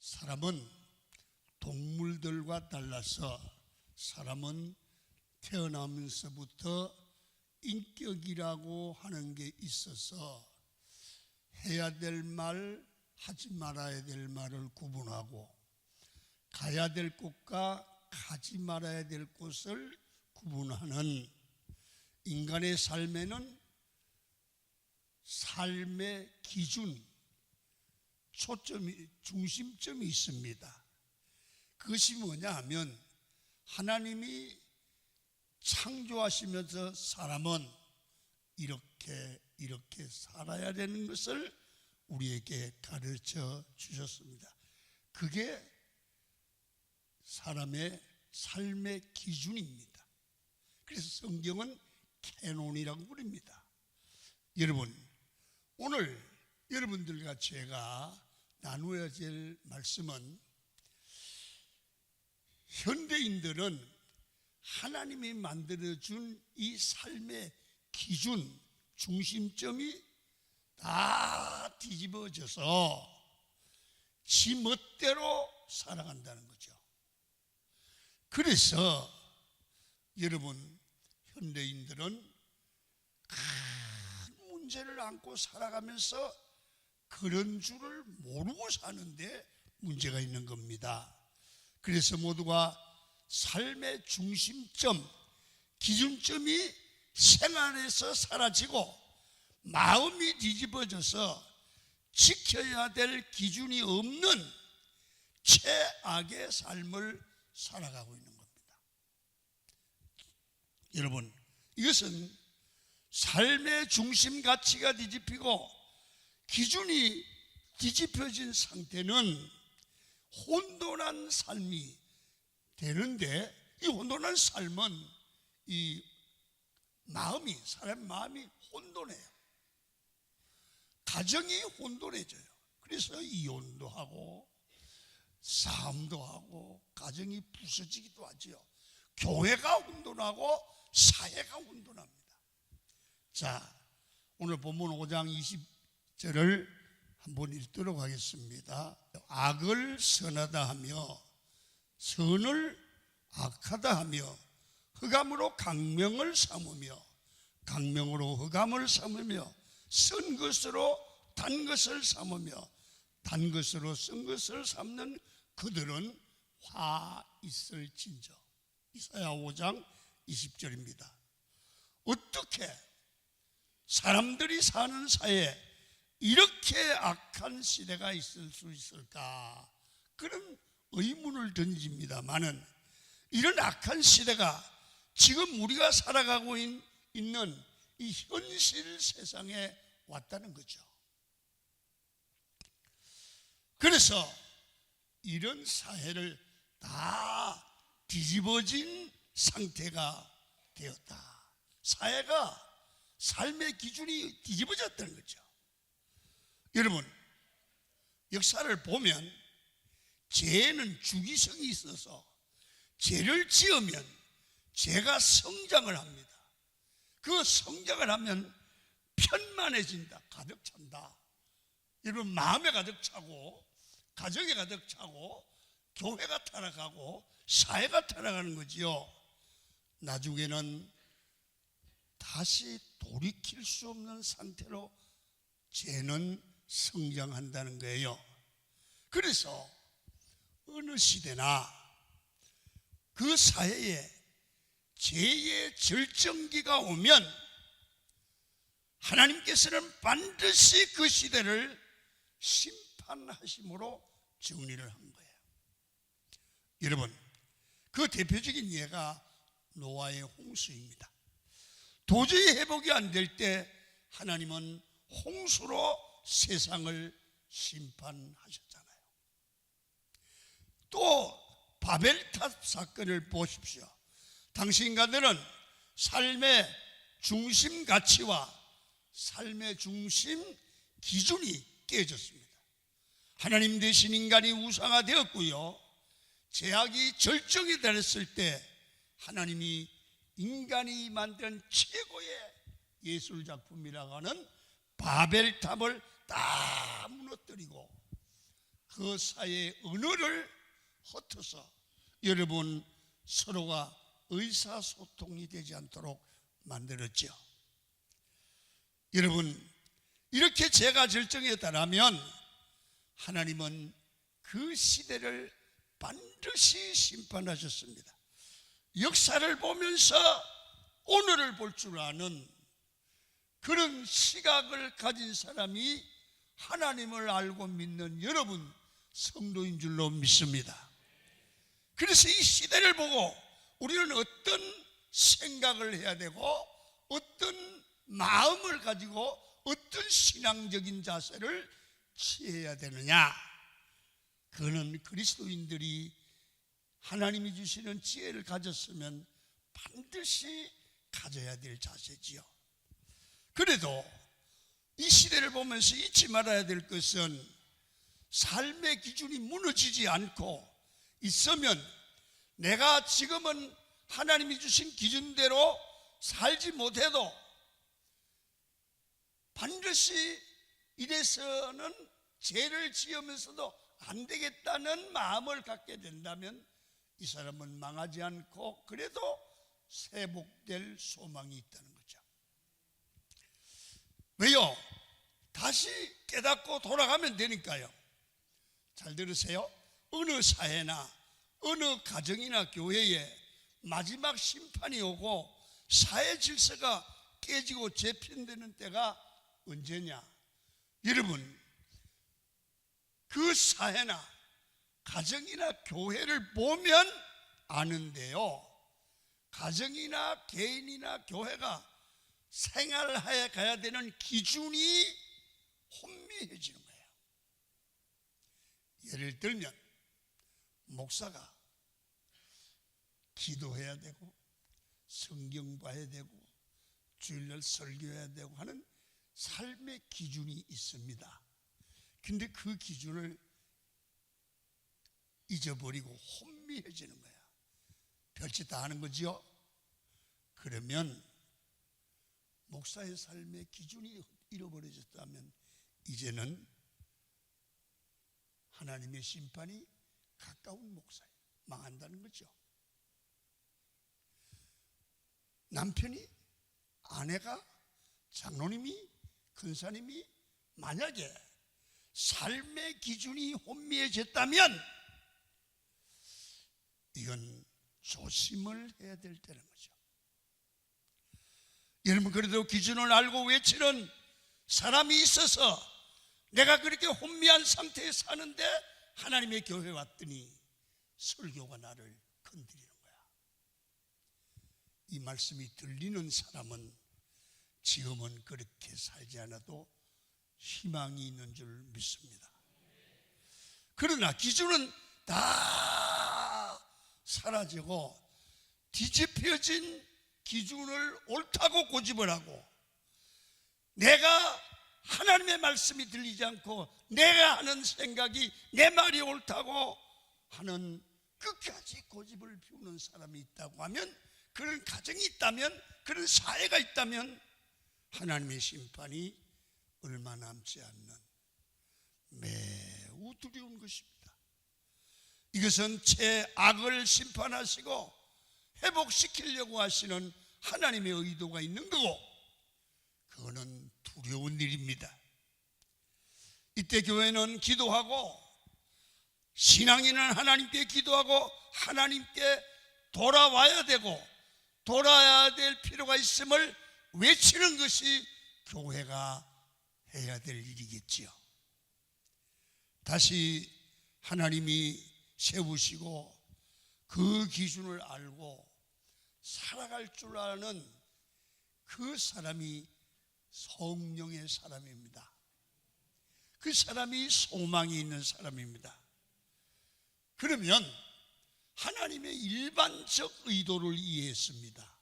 사람은 동물들과 달라서 사람은 태어나면서부터 인격이라고 하는 게 있어서 해야 될 말, 하지 말아야 될 말을 구분하고 가야 될 곳과 가지 말아야 될 곳을 구분하는 인간의 삶에는 삶의 기준, 초점이, 중심점이 있습니다. 그것이 뭐냐 하면 하나님이 창조하시면서 사람은 이렇게 살아야 되는 것을 우리에게 가르쳐 주셨습니다. 그게 사람의 삶의 기준입니다. 그래서 성경은 캐논이라고 부릅니다. 여러분, 오늘 여러분들과 제가 나누어야 될 말씀은 현대인들은 하나님이 만들어준 이 삶의 기준, 중심점이 다 뒤집어져서 지 멋대로 살아간다는 거죠. 그래서 여러분, 현대인들은 큰 문제를 안고 살아가면서 그런 줄을 모르고 사는데 문제가 있는 겁니다. 그래서 모두가 삶의 중심점, 기준점이 생활에서 사라지고 마음이 뒤집어져서 지켜야 될 기준이 없는 최악의 삶을 살아가고 있는 겁니다. 여러분, 이것은 삶의 중심 가치가 뒤집히고 기준이 뒤집혀진 상태는 혼돈한 삶이 되는데, 이 혼돈한 삶은 이 마음이, 사람 마음이 혼돈해요. 가정이 혼돈해져요. 그래서 이혼도 하고 싸움도 하고 가정이 부서지기도 하지요. 교회가 혼돈하고 사회가 혼돈합니다. 자, 오늘 본문 5장 20절을 한번 읽도록 하겠습니다. 악을 선하다 하며 선을 악하다 하며 흑암으로 강명을 삼으며 강명으로 흑암을 삼으며 쓴 것으로 단 것을 삼으며 단 것으로 쓴 것을 삼는 그들은 화 있을진저. 이사야 5장 20절입니다. 어떻게 사람들이 사는 사회에 이렇게 악한 시대가 있을 수 있을까? 그런 의문을 던집니다만은 이런 악한 시대가 지금 우리가 살아가고 있는 이 현실 세상에 왔다는 거죠. 그래서 이런 사회를 다 뒤집어진 상태가 되었다. 사회가 삶의 기준이 뒤집어졌다는 거죠. 여러분, 역사를 보면 죄는 주기성이 있어서 죄를 지으면 죄가 성장을 합니다. 그 성장을 하면 편만해진다, 가득 찬다. 여러분, 마음에 가득 차고 가정에 가득 차고 교회가 타락하고 사회가 타락하는 거지요. 나중에는 다시 돌이킬 수 없는 상태로 죄는 성장한다는 거예요. 그래서 어느 시대나 그 사회에 죄의 절정기가 오면 하나님께서는 반드시 그 시대를 심판하심으로 정리를 한 거예요. 여러분, 그 대표적인 예가 노아의 홍수입니다. 도저히 회복이 안 될 때 하나님은 홍수로 세상을 심판하셨잖아요. 또 바벨탑 사건을 보십시오. 당시 인간들은 삶의 중심 가치와 삶의 중심 기준이 깨졌습니다. 하나님 대신 인간이 우상화되었고요, 죄악이 절정이 됐을 때 하나님이 인간이 만든 최고의 예술작품이라고 하는 바벨탑을 다 무너뜨리고 그 사이의 언어를 헛어서 여러분 서로가 의사소통이 되지 않도록 만들었죠. 여러분, 이렇게 죄가 절정했다라면 하나님은 그 시대를 반드시 심판하셨습니다. 역사를 보면서 오늘을 볼 줄 아는 그런 시각을 가진 사람이 하나님을 알고 믿는 여러분 성도인 줄로 믿습니다. 그래서 이 시대를 보고 우리는 어떤 생각을 해야 되고 어떤 마음을 가지고 어떤 신앙적인 자세를 취해야 되느냐, 그거는 그리스도인들이 하나님이 주시는 지혜를 가졌으면 반드시 가져야 될 자세지요. 그래도 이 시대를 보면서 잊지 말아야 될 것은 삶의 기준이 무너지지 않고 있으면 내가 지금은 하나님이 주신 기준대로 살지 못해도 반드시 이래서는 죄를 지으면서도 안 되겠다는 마음을 갖게 된다면 이 사람은 망하지 않고 그래도 회복될 소망이 있다는 거죠. 왜요? 다시 깨닫고 돌아가면 되니까요. 잘 들으세요. 어느 사회나 어느 가정이나 교회에 마지막 심판이 오고 사회 질서가 깨지고 재편되는 때가 언제냐? 여러분, 그 사회나 가정이나 교회를 보면 아는데요, 가정이나 개인이나 교회가 생활해 가야 되는 기준이 혼미해지는 거예요. 예를 들면 목사가 기도해야 되고 성경 봐야 되고 주일날 설교해야 되고 하는 삶의 기준이 있습니다. 근데 그 기준을 잊어버리고 혼미해지는 거야. 별짓 다 하는 거지요. 그러면 목사의 삶의 기준이 잃어버려졌다면 이제는 하나님의 심판이 가까운 목사예요. 망한다는 거죠. 남편이, 아내가, 장로님이, 근사님이 만약에 삶의 기준이 혼미해졌다면 이건 조심을 해야 될 때는 거죠. 여러분, 그래도 기준을 알고 외치는 사람이 있어서 내가 그렇게 혼미한 상태에 사는데 하나님의 교회에 왔더니 설교가 나를 건드리는 거야. 이 말씀이 들리는 사람은 지금은 그렇게 살지 않아도 희망이 있는 줄 믿습니다. 그러나 기준은 다 사라지고 뒤집혀진 기준을 옳다고 고집을 하고 내가 하나님의 말씀이 들리지 않고 내가 하는 생각이 내 말이 옳다고 하는 끝까지 고집을 피우는 사람이 있다고 하면, 그런 가정이 있다면, 그런 사회가 있다면 하나님의 심판이 얼마 남지 않는 매우 두려운 것입니다. 이것은 죄악을 심판하시고 회복시키려고 하시는 하나님의 의도가 있는 거고, 그거는 두려운 일입니다. 이때 교회는 기도하고 신앙인은 하나님께 기도하고 하나님께 돌아와야 되고 돌아야 될 필요가 있음을 외치는 것이 교회가 해야 될 일이겠지요. 다시 하나님이 세우시고 그 기준을 알고 살아갈 줄 아는 그 사람이 성령의 사람입니다. 그 사람이 소망이 있는 사람입니다. 그러면 하나님의 일반적 의도를 이해했습니다.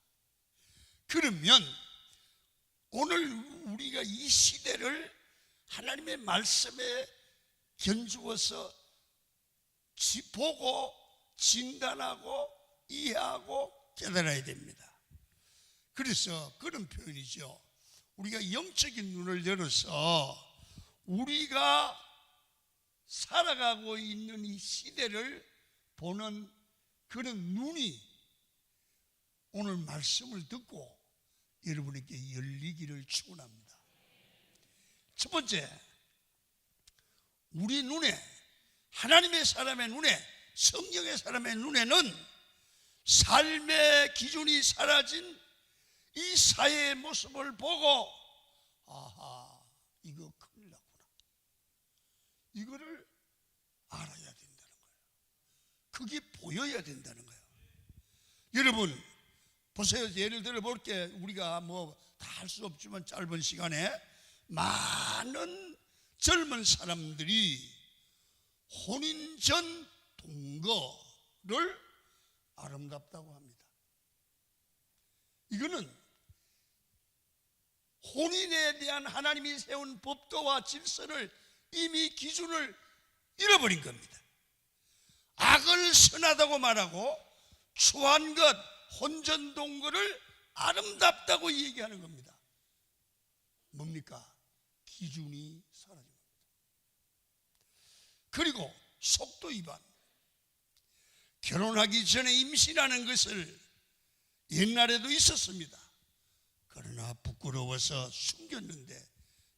그러면 오늘 우리가 이 시대를 하나님의 말씀에 견주어서 보고 진단하고 이해하고 깨달아야 됩니다. 그래서 그런 표현이죠. 우리가 영적인 눈을 열어서 우리가 살아가고 있는 이 시대를 보는 그런 눈이 오늘 말씀을 듣고 여러분에게 열리기를 축원합니다. 첫 번째, 우리 눈에, 하나님의 사람의 눈에, 성령의 사람의 눈에는 삶의 기준이 사라진 이 사회의 모습을 보고, 아하, 이거 큰일 났구나, 이거를 알아야 된다는 거예요. 그게 보여야 된다는 거예요. 여러분 보세요. 예를 들어 볼게. 우리가 뭐 다 할 수 없지만 짧은 시간에 많은 젊은 사람들이 혼인 전 동거를 아름답다고 합니다. 이거는 혼인에 대한 하나님이 세운 법도와 질서를, 이미 기준을 잃어버린 겁니다. 악을 선하다고 말하고 추한 것, 혼전동거를 아름답다고 얘기하는 겁니다. 뭡니까? 기준이 사라진 겁니다. 그리고 속도 위반, 결혼하기 전에 임신하는 것을 옛날에도 있었습니다. 그러나 부끄러워서 숨겼는데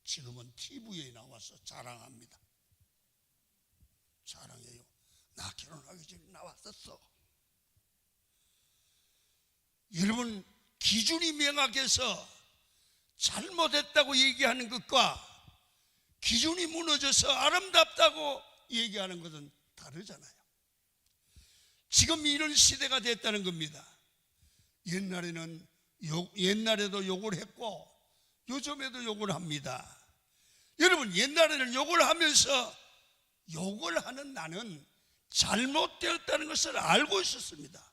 지금은 TV에 나와서 자랑합니다. 자랑해요. 나 결혼하기 전에 나왔었어. 여러분, 기준이 명확해서 잘못했다고 얘기하는 것과 기준이 무너져서 아름답다고 얘기하는 것은 다르잖아요. 지금 이런 시대가 됐다는 겁니다. 옛날에도 욕을 했고 요즘에도 욕을 합니다. 여러분, 옛날에는 욕을 하면서 욕을 하는 나는 잘못되었다는 것을 알고 있었습니다.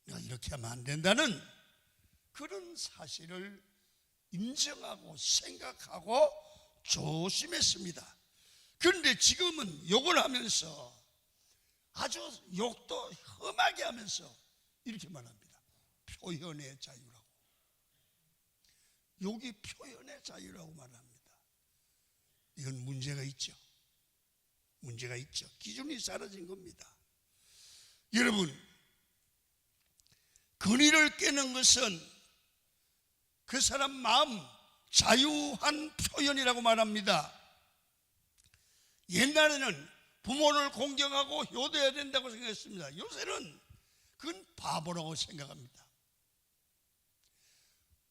내가 이렇게 하면 안 된다는 그런 사실을 인정하고 생각하고 조심했습니다. 그런데 지금은 욕을 하면서 아주 욕도 험하게 하면서 이렇게 말합니다. 표현의 자유라고. 욕이 표현의 자유라고 말합니다. 이건 문제가 있죠. 문제가 있죠. 기준이 사라진 겁니다. 여러분, 근위를 깨는 것은 그 사람 마음, 자유한 표현이라고 말합니다. 옛날에는 부모를 공경하고 효도해야 된다고 생각했습니다. 요새는 그건 바보라고 생각합니다.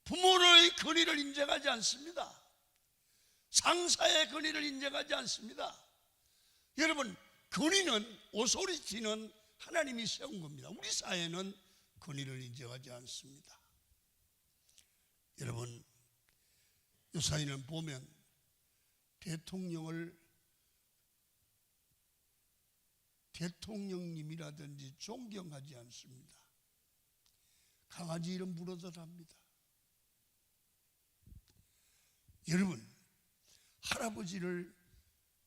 부모의 권위를 인정하지 않습니다. 상사의 권위를 인정하지 않습니다. 여러분, 권위는, 오소리티는 하나님이 세운 겁니다. 우리 사회는 권위를 인정하지 않습니다. 여러분, 이 사회는 보면 대통령님이라든지 존경하지 않습니다. 강아지 이름 불어서 합니다. 여러분, 할아버지를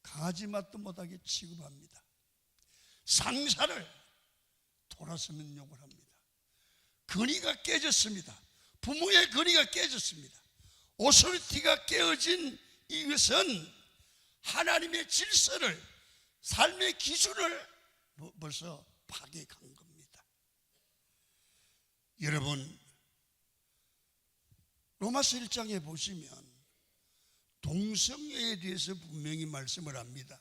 강아지 맛도 못하게 취급합니다. 상사를 돌아서면 욕을 합니다. 근위가 깨졌습니다. 부모의 근위가 깨졌습니다. 오소리티가 깨어진 이것은 하나님의 질서를, 삶의 기준을 벌써 파괴한 겁니다. 여러분, 로마서 1장에 보시면 동성애에 대해서 분명히 말씀을 합니다.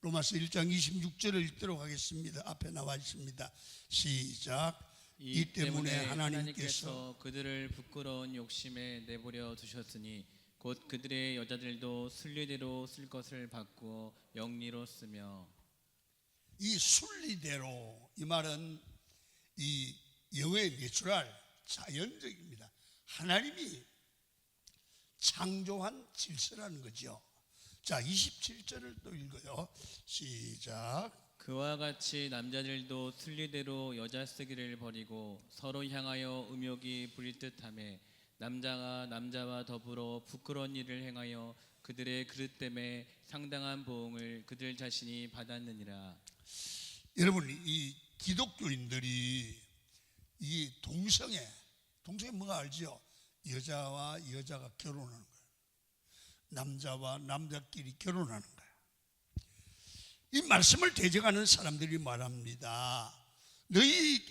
로마서 1장 26절을 읽도록 하겠습니다. 앞에 나와 있습니다. 시작. 이 때문에 하나님께서 그들을 부끄러운 욕심에 내버려 두셨으니 곧 그들의 여자들도 순리대로 쓸 것을 바꾸어 영리로 쓰며. 이 순리대로, 이 말은 이 영어의 내추럴, 자연적입니다. 하나님이 창조한 질서라는 거죠. 자, 27절을 또 읽어요. 시작. 그와 같이 남자들도 순리대로 여자 쓰기를 버리고 서로 향하여 음욕이 부릴 듯하며 남자가 남자와 더불어 부끄러운 일을 행하여 그들의 그릇 때문에 상당한 보응을 그들 자신이 받았느니라. 여러분, 이 기독교인들이 이 동성애 뭔가 알죠? 여자와 여자가 결혼하는 거예요. 남자와 남자끼리 결혼하는 거예요. 이 말씀을 대적하는 사람들이 말합니다. 너희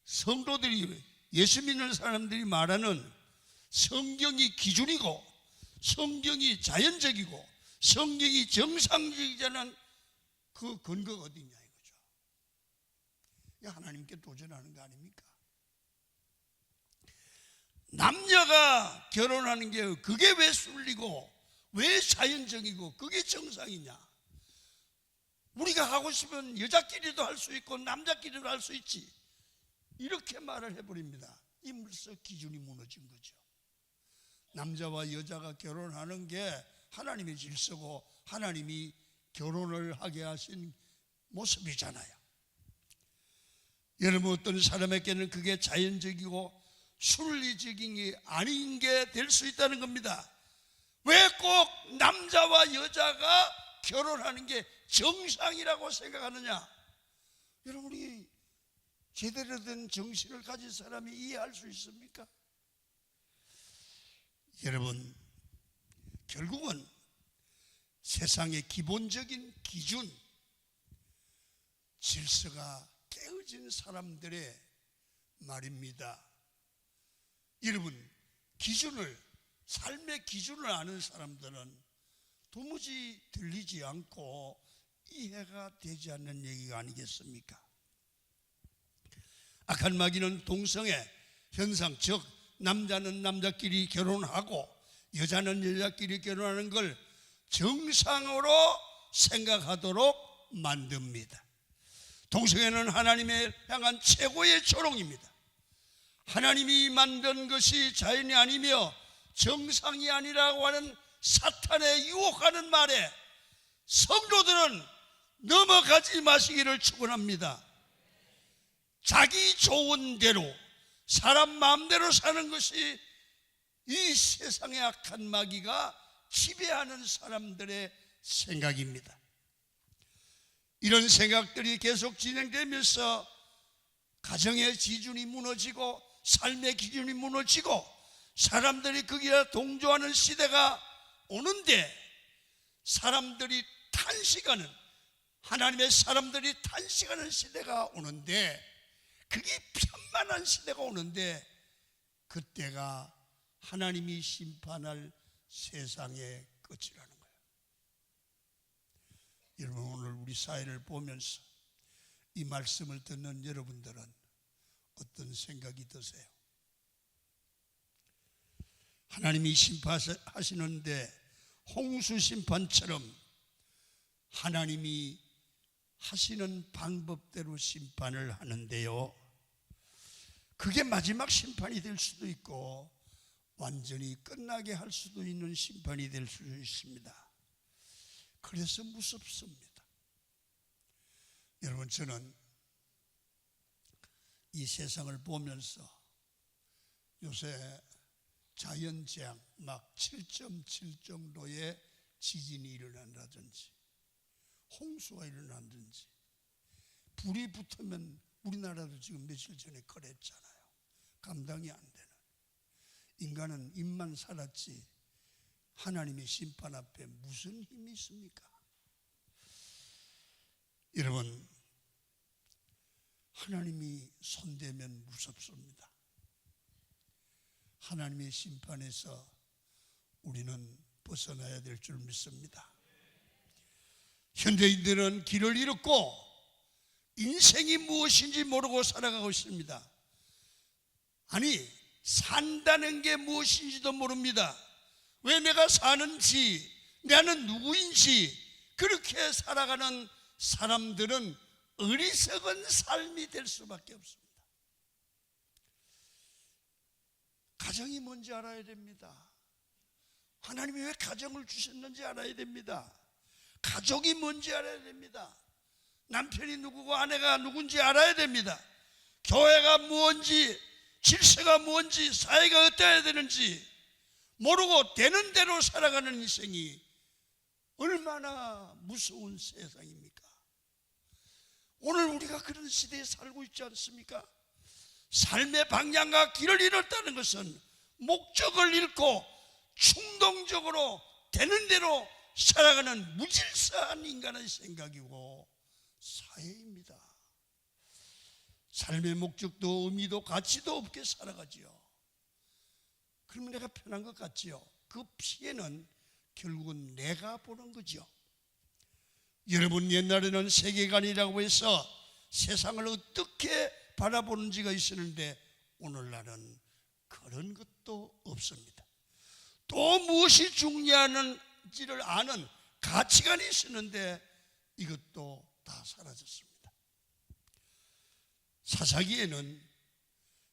성도들이, 예수 믿는 사람들이 말하는 성경이 기준이고 성경이 자연적이고 성경이 정상적이자는 그 근거가 어디냐 이거죠. 하나님께 도전하는 거 아닙니까? 남녀가 결혼하는 게 그게 왜 순리고 왜 자연적이고 그게 정상이냐? 우리가 하고 싶으면 여자끼리도 할 수 있고 남자끼리도 할 수 있지, 이렇게 말을 해버립니다. 이물서 기준이 무너진 거죠. 남자와 여자가 결혼하는 게 하나님의 질서고 하나님이 결혼을 하게 하신 모습이잖아요. 여러분, 어떤 사람에게는 그게 자연적이고 순리적인 게 아닌 게 될 수 있다는 겁니다. 왜 꼭 남자와 여자가 결혼하는 게 정상이라고 생각하느냐? 여러분이 제대로 된 정신을 가진 사람이 이해할 수 있습니까? 여러분, 결국은 세상의 기본적인 기준, 질서가 깨어진 사람들의 말입니다. 여러분, 삶의 기준을 아는 사람들은 도무지 들리지 않고 이해가 되지 않는 얘기가 아니겠습니까? 악한 마귀는 동성애 현상, 즉 남자는 남자끼리 결혼하고 여자는 여자끼리 결혼하는 걸 정상으로 생각하도록 만듭니다. 동성애는 하나님의 향한 최고의 조롱입니다. 하나님이 만든 것이 자연이 아니며 정상이 아니라고 하는 사탄의 유혹하는 말에 성도들은 넘어가지 마시기를 축원합니다. 자기 좋은 대로 사람 마음대로 사는 것이 이 세상의 악한 마귀가 지배하는 사람들의 생각입니다. 이런 생각들이 계속 진행되면서 가정의 기준이 무너지고 삶의 기준이 무너지고 사람들이 거기에 동조하는 시대가 오는데, 사람들이 탄식하는, 하나님의 사람들이 탄식하는 시대가 오는데, 그게 편만한 시대가 오는데, 그때가 하나님이 심판할 세상의 끝이라는 거예요. 여러분, 오늘 우리 사회를 보면서 이 말씀을 듣는 여러분들은 어떤 생각이 드세요? 하나님이 심판하시는데 홍수 심판처럼 하나님이 하시는 방법대로 심판을 하는데요, 그게 마지막 심판이 될 수도 있고 완전히 끝나게 할 수도 있는 심판이 될 수 있습니다. 그래서 무섭습니다. 여러분, 저는 이 세상을 보면서 요새 자연재앙 막 7.7 정도의 지진이 일어난다든지 홍수가 일어난다든지 불이 붙으면, 우리나라도 지금 며칠 전에 그랬잖아요. 감당이 안 되는, 인간은 입만 살았지 하나님의 심판 앞에 무슨 힘이 있습니까? 여러분, 하나님이 손대면 무섭습니다. 하나님의 심판에서 우리는 벗어나야 될 줄 믿습니다. 현대인들은 길을 잃었고 인생이 무엇인지 모르고 살아가고 있습니다. 아니, 산다는 게 무엇인지도 모릅니다. 왜 내가 사는지, 나는 누구인지 그렇게 살아가는 사람들은 어리석은 삶이 될 수밖에 없습니다. 가정이 뭔지 알아야 됩니다. 하나님이 왜 가정을 주셨는지 알아야 됩니다. 가족이 뭔지 알아야 됩니다. 남편이 누구고 아내가 누군지 알아야 됩니다. 교회가 뭔지, 질서가 뭔지, 사회가 어떠해야 되는지 모르고 되는 대로 살아가는 인생이 얼마나 무서운 세상입니까? 오늘 우리가 그런 시대에 살고 있지 않습니까? 삶의 방향과 길을 잃었다는 것은 목적을 잃고 충동적으로 되는 대로 살아가는 무질서한 인간의 생각이고 사회입니다. 삶의 목적도 의미도 가치도 없게 살아가지요. 그러면 내가 편한 것 같지요. 그 피해는 결국은 내가 보는 거죠. 여러분, 옛날에는 세계관이라고 해서 세상을 어떻게 바라보는지가 있었는데 오늘날은 그런 것도 없습니다. 또 무엇이 중요한지를 아는 가치관이 있었는데 이것도 다 사라졌습니다. 사사기에는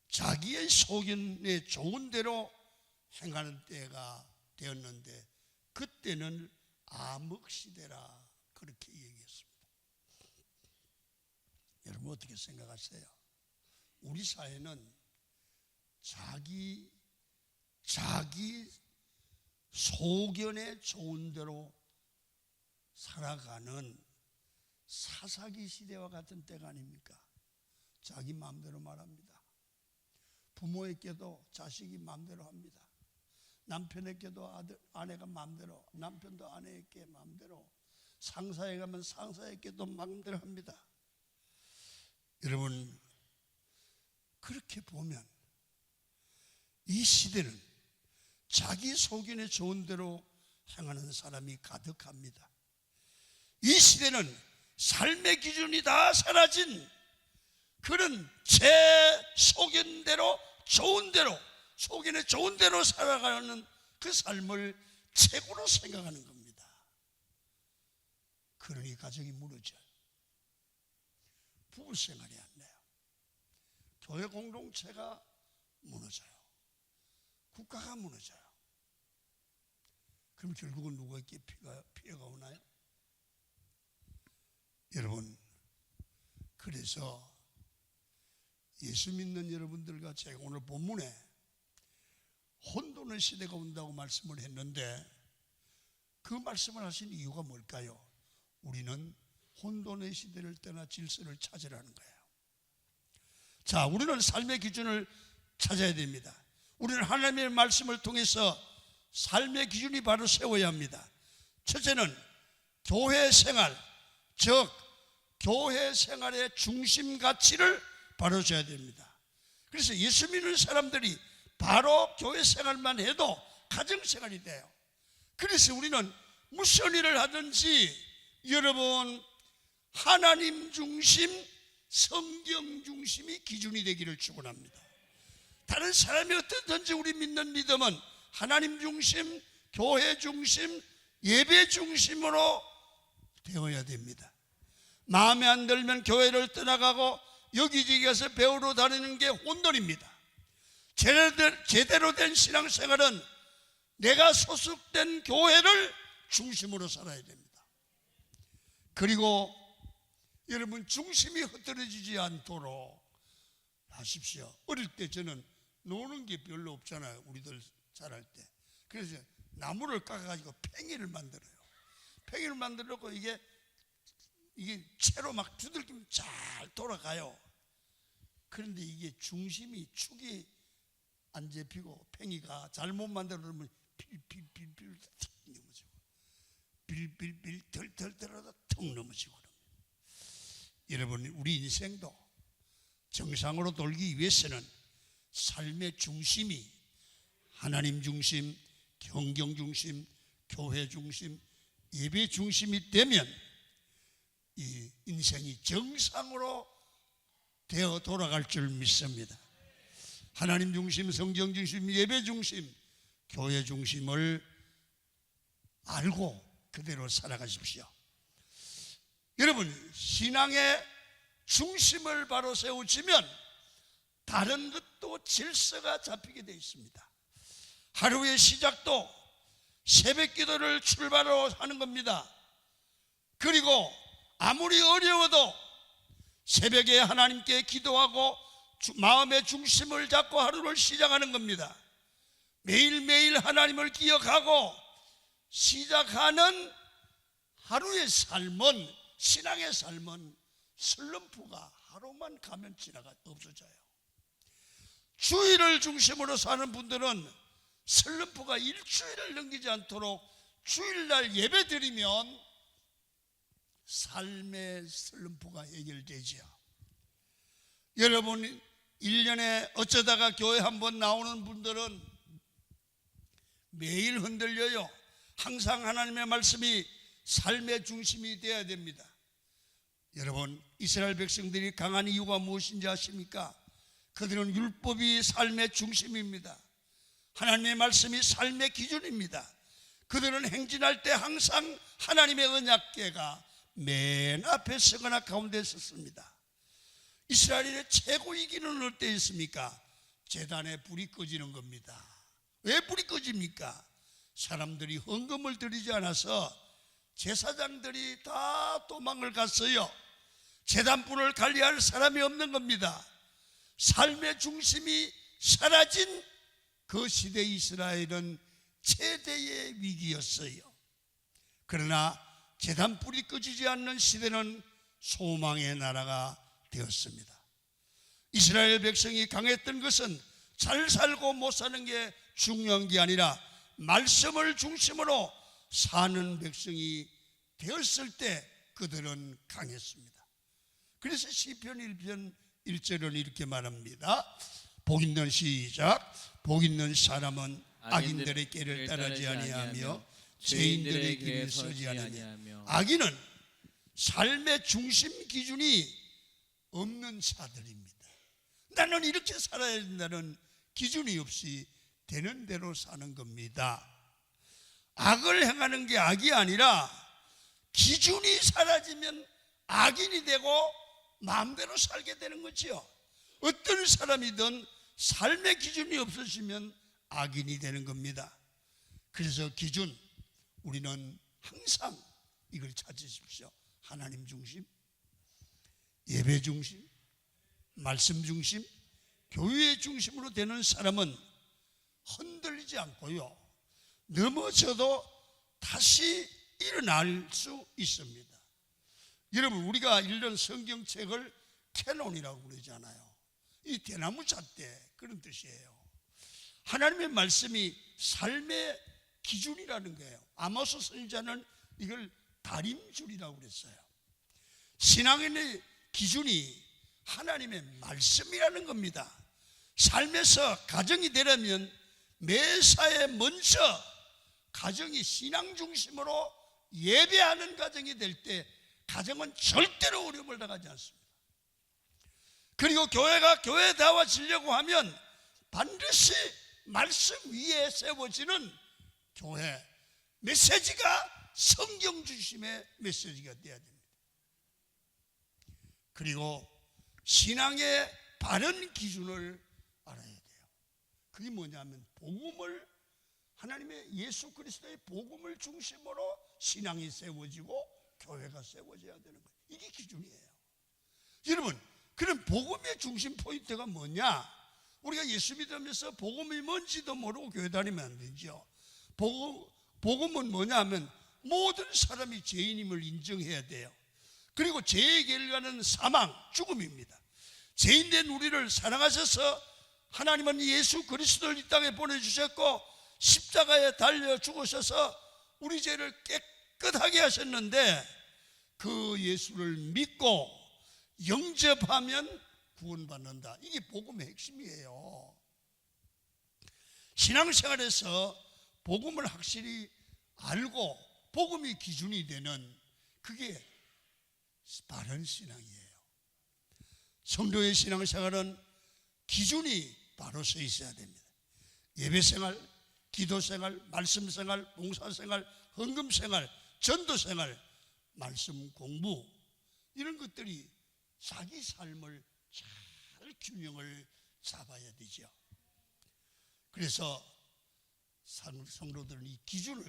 자기의 소견에 좋은 대로 행하는 때가 되었는데 그때는 암흑시대라 그렇게 얘기했습니다. 여러분 어떻게 생각하세요? 우리 사회는 자기 소견에 좋은 대로 살아가는 사사기 시대와 같은 때가 아닙니까? 자기 마음대로 말합니다. 부모에게도 자식이 마음대로 합니다. 남편에게도 아내가 마음대로, 남편도 아내에게 마음대로, 상사에 가면 상사에게도 마음대로 합니다. 여러분, 그렇게 보면 이 시대는 자기 소견에 좋은 대로 행하는 사람이 가득합니다. 이 시대는 삶의 기준이 다 사라진 그런 제 소견대로 좋은 대로, 소견에 좋은 대로 살아가는 그 삶을 최고로 생각하는 겁니다. 그러니 가정이 무너져요. 부부생활이 안 돼요. 교회 공동체가 무너져요. 국가가 무너져요. 그럼 결국은 누구에게 피해가 오나요? 여러분, 그래서 예수 믿는 여러분들과 제가 오늘 본문에 혼돈의 시대가 온다고 말씀을 했는데 그 말씀을 하신 이유가 뭘까요? 우리는 혼돈의 시대를 떠나 질서를 찾으라는 거예요. 자, 우리는 삶의 기준을 찾아야 됩니다. 우리는 하나님의 말씀을 통해서 삶의 기준이 바로 세워야 합니다. 첫째는 교회 생활, 즉 교회 생활의 중심 가치를 바로 줘야 됩니다. 그래서 예수 믿는 사람들이 바로 교회 생활만 해도 가정 생활이 돼요. 그래서 우리는 무슨 일을 하든지 여러분 하나님 중심, 성경 중심이 기준이 되기를 축원합니다. 다른 사람이 어떻든지 우리 믿는 믿음은 하나님 중심, 교회 중심, 예배 중심으로 되어야 됩니다. 마음에 안 들면 교회를 떠나가고 여기저기 가서 배우러 다니는 게 혼돈입니다. 제대로 된 신앙생활은 내가 소속된 교회를 중심으로 살아야 됩니다. 그리고 여러분 중심이 흐트러지지 않도록 하십시오. 어릴 때 저는 노는 게 별로 없잖아요. 우리들 자랄 때. 그래서 나무를 깎아가지고 팽이를 만들어요. 팽이를 만들고 이게 채로 막 두들기면 잘 돌아가요. 그런데 이게 중심이 축이 안 잡히고 팽이가 잘못 만들어 놓으면 빌빌빌빌 툭 넘어지고 빌빌빌 덜덜덜하다 툭 넘어지고 그럽니다. 여러분 우리 인생도 정상으로 돌기 위해서는 삶의 중심이 하나님 중심, 경경 중심, 교회 중심, 예배 중심이 되면 이 인생이 정상으로 되어 돌아갈 줄 믿습니다. 하나님 중심, 성경 중심, 예배 중심, 교회 중심을 알고 그대로 살아가십시오. 여러분 신앙의 중심을 바로 세우시면 다른 것도 질서가 잡히게 되어 있습니다. 하루의 시작도 새벽 기도를 출발로 하는 겁니다. 그리고 아무리 어려워도 새벽에 하나님께 기도하고 마음의 중심을 잡고 하루를 시작하는 겁니다. 매일매일 하나님을 기억하고 시작하는 하루의 삶은, 신앙의 삶은 슬럼프가 하루만 가면 없어져요. 주일을 중심으로 사는 분들은 슬럼프가 일주일을 넘기지 않도록 주일날 예배 드리면 삶의 슬럼프가 해결되지요. 여러분 1년에 어쩌다가 교회 한번 나오는 분들은 매일 흔들려요. 항상 하나님의 말씀이 삶의 중심이 되어야 됩니다. 여러분 이스라엘 백성들이 강한 이유가 무엇인지 아십니까? 그들은 율법이 삶의 중심입니다. 하나님의 말씀이 삶의 기준입니다. 그들은 행진할 때 항상 하나님의 언약궤가 맨 앞에 서거나 가운데 섰습니다. 이스라엘의 최고 위기는 어때 있습니까? 제단에 불이 꺼지는 겁니다. 왜 불이 꺼집니까? 사람들이 헌금을 드리지 않아서 제사장들이 다 도망을 갔어요. 제단불을 관리할 사람이 없는 겁니다. 삶의 중심이 사라진 그 시대 이스라엘은 최대의 위기였어요. 그러나 제단불이 꺼지지 않는 시대는 소망의 나라가 되었습니다. 이스라엘 백성이 강했던 것은 잘 살고 못 사는 게 중요한 게 아니라 말씀을 중심으로 사는 백성이 되었을 때 그들은 강했습니다. 그래서 시편 1편 1절은 이렇게 말합니다. 복 있는 시작. 복 있는 사람은 악인들의 길을 따르지 아니하며 죄인들의 길을 서지 아니하며. 악인은 삶의 중심 기준이 없는 자들입니다. 나는 이렇게 살아야 된다는 기준이 없이 되는 대로 사는 겁니다. 악을 행하는 게 악이 아니라 기준이 사라지면 악인이 되고 마음대로 살게 되는 거지요. 어떤 사람이든 삶의 기준이 없어지면 악인이 되는 겁니다. 그래서 기준, 우리는 항상 이걸 찾으십시오. 하나님 중심, 예배 중심, 말씀 중심, 교회 중심으로 되는 사람은 흔들리지 않고요, 넘어져도 다시 일어날 수 있습니다. 여러분, 우리가 읽는 성경책을 캐논이라고 그러잖아요. 이 대나무 잣대 그런 뜻이에요. 하나님의 말씀이 삶의 기준이라는 거예요. 아모스 선지자는 이걸 다림줄이라고 그랬어요. 신앙인의 기준이 하나님의 말씀이라는 겁니다. 삶에서 가정이 되려면 매사에 먼저 가정이 신앙 중심으로 예배하는 가정이 될 때 가정은 절대로 어려움을 당하지 않습니다. 그리고 교회가 교회다워지려고 하면 반드시 말씀 위에 세워지는 교회 메시지가 성경 중심의 메시지가 되어야 됩니다. 그리고 신앙의 바른 기준을 알아야 돼요. 그게 뭐냐면 복음을, 하나님의 예수 그리스도의 복음을 중심으로 신앙이 세워지고 교회가 세워져야 되는 거예요. 이게 기준이에요. 여러분, 그럼 복음의 중심 포인트가 뭐냐? 우리가 예수 믿으면서 복음이 뭔지도 모르고 교회 다니면 안 되죠. 복음은 뭐냐 하면 모든 사람이 죄인임을 인정해야 돼요. 그리고 죄의 결과는 사망, 죽음입니다. 죄인된 우리를 사랑하셔서 하나님은 예수 그리스도를 이 땅에 보내주셨고 십자가에 달려 죽으셔서 우리 죄를 깨끗하게 하셨는데 그 예수를 믿고 영접하면 구원받는다. 이게 복음의 핵심이에요. 신앙생활에서 복음을 확실히 알고 복음이 기준이 되는, 그게 바른 신앙이에요. 성도의 신앙생활은 기준이 바로 서 있어야 됩니다. 예배생활, 기도생활, 말씀생활, 봉사생활, 헌금생활, 전도생활, 말씀 공부, 이런 것들이 자기 삶을 잘 균형을 잡아야 되죠. 그래서 성도들은 이 기준을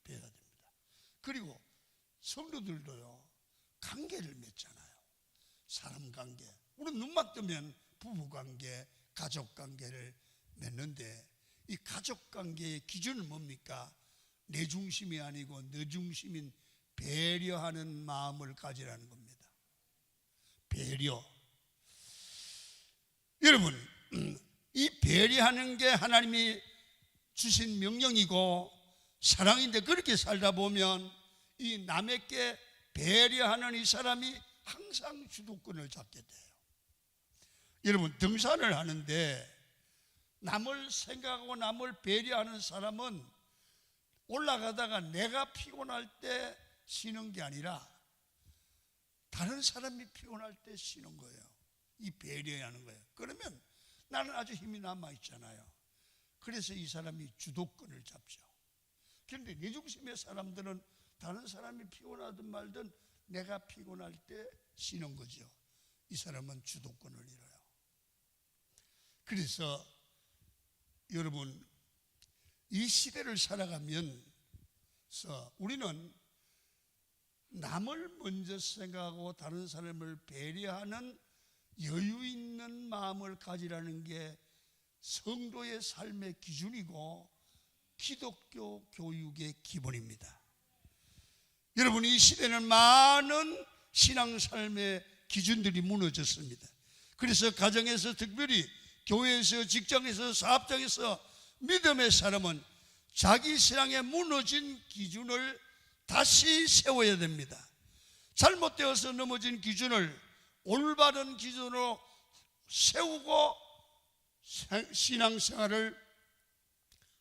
배워야 됩니다. 그리고 성도들도요, 관계를 맺잖아요. 사람 관계. 우리는 눈만 뜨면 부부 관계, 가족 관계를 맺는데 이 가족 관계의 기준은 뭡니까? 내 중심이 아니고 너 중심인 배려하는 마음을 가지라는 겁니다. 배려. 여러분, 이 배려하는 게 하나님이 주신 명령이고 사랑인데 그렇게 살다 보면 이 남에게 배려하는 이 사람이 항상 주도권을 잡게 돼요. 여러분, 등산을 하는데 남을 생각하고 남을 배려하는 사람은 올라가다가 내가 피곤할 때 쉬는 게 아니라 다른 사람이 피곤할 때 쉬는 거예요. 이 배려하는 거예요. 그러면 나는 아주 힘이 남아있잖아요. 그래서 이 사람이 주도권을 잡죠. 그런데 내 중심의 사람들은 다른 사람이 피곤하든 말든 내가 피곤할 때 쉬는 거죠. 이 사람은 주도권을 잃어요. 그래서 여러분, 이 시대를 살아가면서 우리는 남을 먼저 생각하고 다른 사람을 배려하는 여유 있는 마음을 가지라는 게 성도의 삶의 기준이고 기독교 교육의 기본입니다. 여러분, 이 시대는 많은 신앙 삶의 기준들이 무너졌습니다. 그래서 가정에서, 특별히 교회에서, 직장에서, 사업장에서 믿음의 사람은 자기 신앙에 무너진 기준을 다시 세워야 됩니다. 잘못되어서 넘어진 기준을 올바른 기준으로 세우고 신앙생활을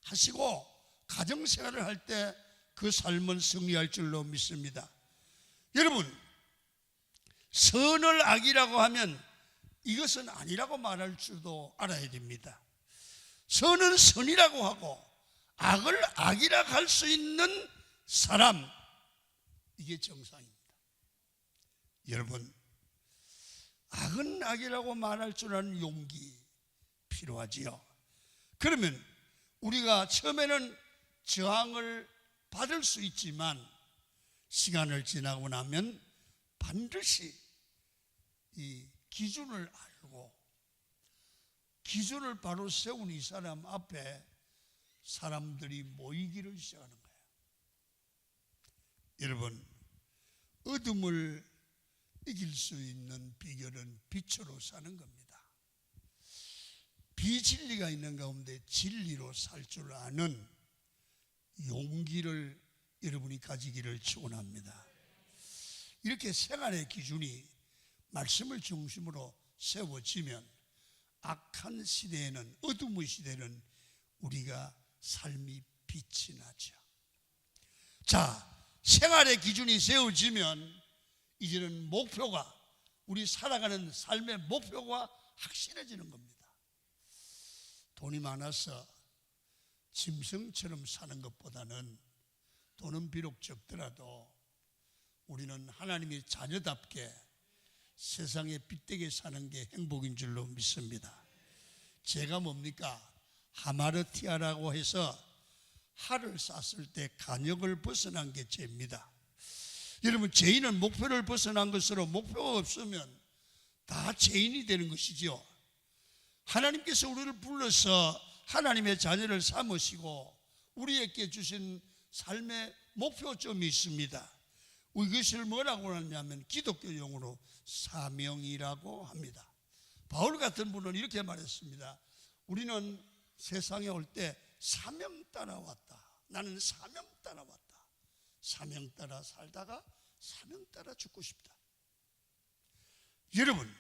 하시고 가정생활을 할 때 그 삶은 승리할 줄로 믿습니다. 여러분, 선을 악이라고 하면 이것은 아니라고 말할 줄도 알아야 됩니다. 선은 선이라고 하고 악을 악이라고 할 수 있는 사람, 이게 정상입니다. 여러분, 악은 악이라고 말할 줄 아는 용기 필요하지요. 그러면 우리가 처음에는 저항을 받을 수 있지만 시간을 지나고 나면 반드시 이 기준을 알고 기준을 바로 세운 이 사람 앞에 사람들이 모이기를 시작하는 거예요. 여러분, 어둠을 이길 수 있는 비결은 빛으로 사는 겁니다. 비진리가 있는 가운데 진리로 살 줄 아는 용기를 여러분이 가지기를 축원합니다. 이렇게 생활의 기준이 말씀을 중심으로 세워지면 악한 시대에는, 어둠의 시대는 우리가 삶이 빛이 나죠. 자, 생활의 기준이 세워지면 이제는 목표가, 우리 살아가는 삶의 목표가 확실해지는 겁니다. 돈이 많아서 짐승처럼 사는 것보다는, 돈은 비록 적더라도 우리는 하나님의 자녀답게 세상에 빛되게 사는 게 행복인 줄로 믿습니다. 죄가 뭡니까? 하마르티아라고 해서 활을 쐈을 때 간역을 벗어난 게 죄입니다. 여러분, 죄인은 목표를 벗어난 것으로 목표가 없으면 다 죄인이 되는 것이지요. 하나님께서 우리를 불러서 하나님의 자녀를 삼으시고 우리에게 주신 삶의 목표점이 있습니다. 이것을 뭐라고 하냐면 기독교 용어로 사명이라고 합니다. 바울 같은 분은 이렇게 말했습니다. 우리는 세상에 올 때 사명 따라 왔다. 나는 사명 따라 왔다. 사명 따라 살다가 사명 따라 죽고 싶다. 여러분,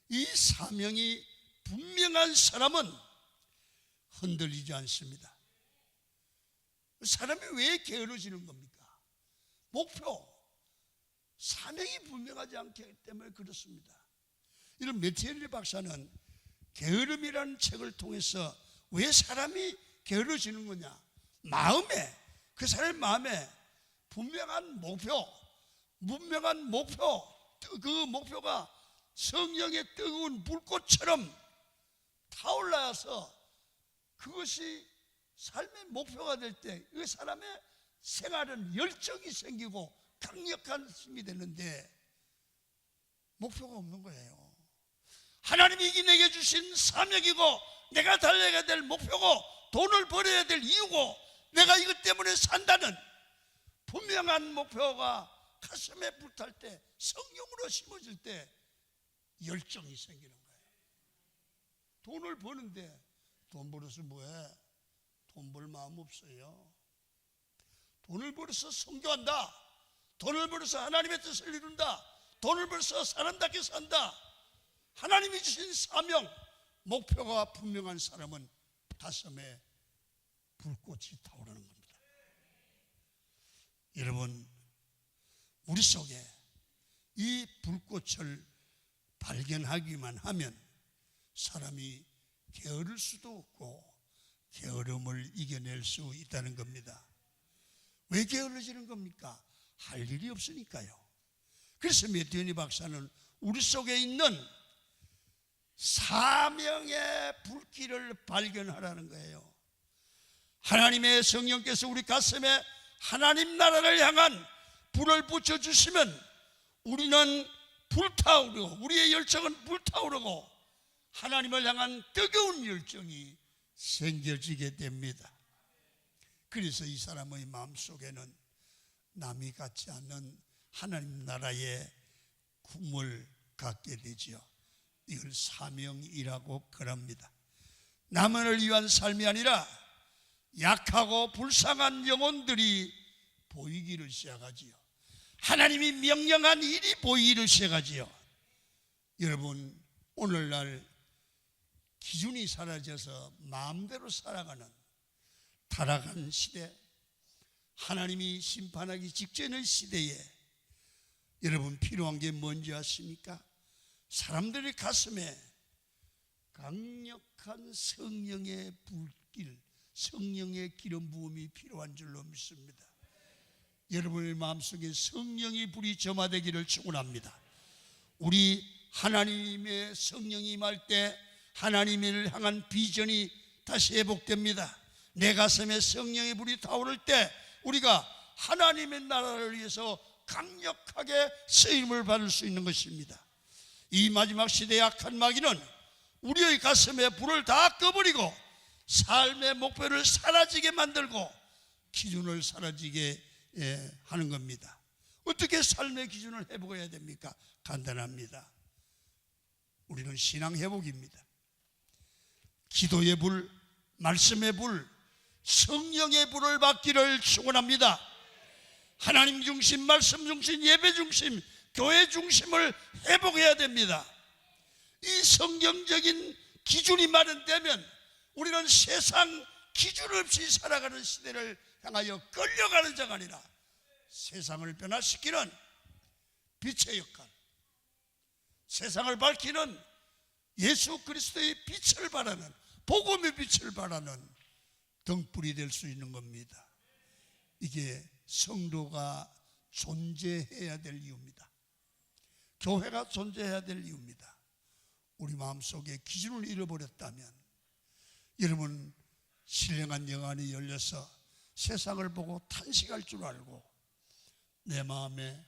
이 사명이 분명한 사람은 흔들리지 않습니다. 사람이 왜 게으러지는 겁니까? 목표, 사명이 분명하지 않기 때문에 그렇습니다. 이런 메티엘리 박사는 게으름이라는 책을 통해서 왜 사람이 게으러지는 거냐, 마음에, 그 사람의 마음에 분명한 목표, 그 목표가 성령의 뜨거운 불꽃처럼 타올라서 그것이 삶의 목표가 될 때 그 사람의 생활은 열정이 생기고 강력한 힘이 되는데 목표가 없는 거예요. 하나님이 내게 주신 사명이고 내가 달려야 될 목표고 돈을 벌어야 될 이유고 내가 이것 때문에 산다는 분명한 목표가 가슴에 불탈 때, 성령으로 심어질 때 열정이 생기는 거예요. 돈을 버는데 돈 벌어서 뭐해? 돈 벌 마음 없어요. 돈을 벌어서 선교한다, 돈을 벌어서 하나님의 뜻을 이룬다, 돈을 벌어서 사람답게 산다, 하나님이 주신 사명, 목표가 분명한 사람은 가슴에 불꽃이 타오르는 겁니다. 여러분, 우리 속에 이 불꽃을 발견하기만 하면 사람이 게으를 수도 없고 게으름을 이겨낼 수 있다는 겁니다. 왜 게을러지는 겁니까? 할 일이 없으니까요. 그래서 매튜니 박사는 우리 속에 있는 사명의 불길을 발견하라는 거예요. 하나님의 성령께서 우리 가슴에 하나님 나라를 향한 불을 붙여주시면 우리는 불타오르고, 우리의 열정은 불타오르고 하나님을 향한 뜨거운 열정이 생겨지게 됩니다. 그래서 이 사람의 마음속에는 남이 갖지 않는 하나님 나라의 꿈을 갖게 되지요. 이걸 사명이라고 그럽니다. 남을 위한 삶이 아니라 약하고 불쌍한 영혼들이 보이기를 시작하지요. 하나님이 명령한 일이 보이기를 시작하지요. 여러분, 오늘날 기준이 사라져서 마음대로 살아가는 타락한 시대, 하나님이 심판하기 직전의 시대에 여러분 필요한 게 뭔지 아십니까? 사람들의 가슴에 강력한 성령의 불길, 성령의 기름 부음이 필요한 줄로 믿습니다. 여러분의 마음속에 성령의 불이 점화되기를 축원합니다. 우리 하나님의 성령이 임할 때 하나님을 향한 비전이 다시 회복됩니다. 내 가슴에 성령의 불이 타오를 때 우리가 하나님의 나라를 위해서 강력하게 쓰임을 받을 수 있는 것입니다. 이 마지막 시대의 악한 마귀는 우리의 가슴에 불을 다 꺼버리고 삶의 목표를 사라지게 만들고 기준을 사라지게 하는 겁니다. 어떻게 삶의 기준을 회복해야 됩니까? 간단합니다. 우리는 신앙 회복입니다. 기도의 불, 말씀의 불, 성령의 불을 받기를 축원합니다. 하나님 중심, 말씀 중심, 예배 중심, 교회 중심을 회복해야 됩니다. 이 성경적인 기준이 마련되면 우리는 세상 기준 없이 살아가는 시대를 향하여 끌려가는 자가 아니라 세상을 변화시키는 빛의 역할, 세상을 밝히는 예수 그리스도의 빛을 발하는, 복음의 빛을 발하는 등불이 될 수 있는 겁니다. 이게 성도가 존재해야 될 이유입니다. 교회가 존재해야 될 이유입니다. 우리 마음속에 기준을 잃어버렸다면 여러분 신령한 영안이 열려서 세상을 보고 탄식할 줄 알고 내 마음에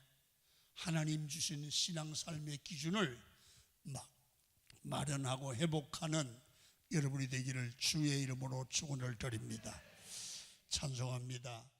하나님 주신 신앙삶의 기준을 마련하고 회복하는 여러분이 되기를 주의 이름으로 축원을 드립니다. 찬송합니다.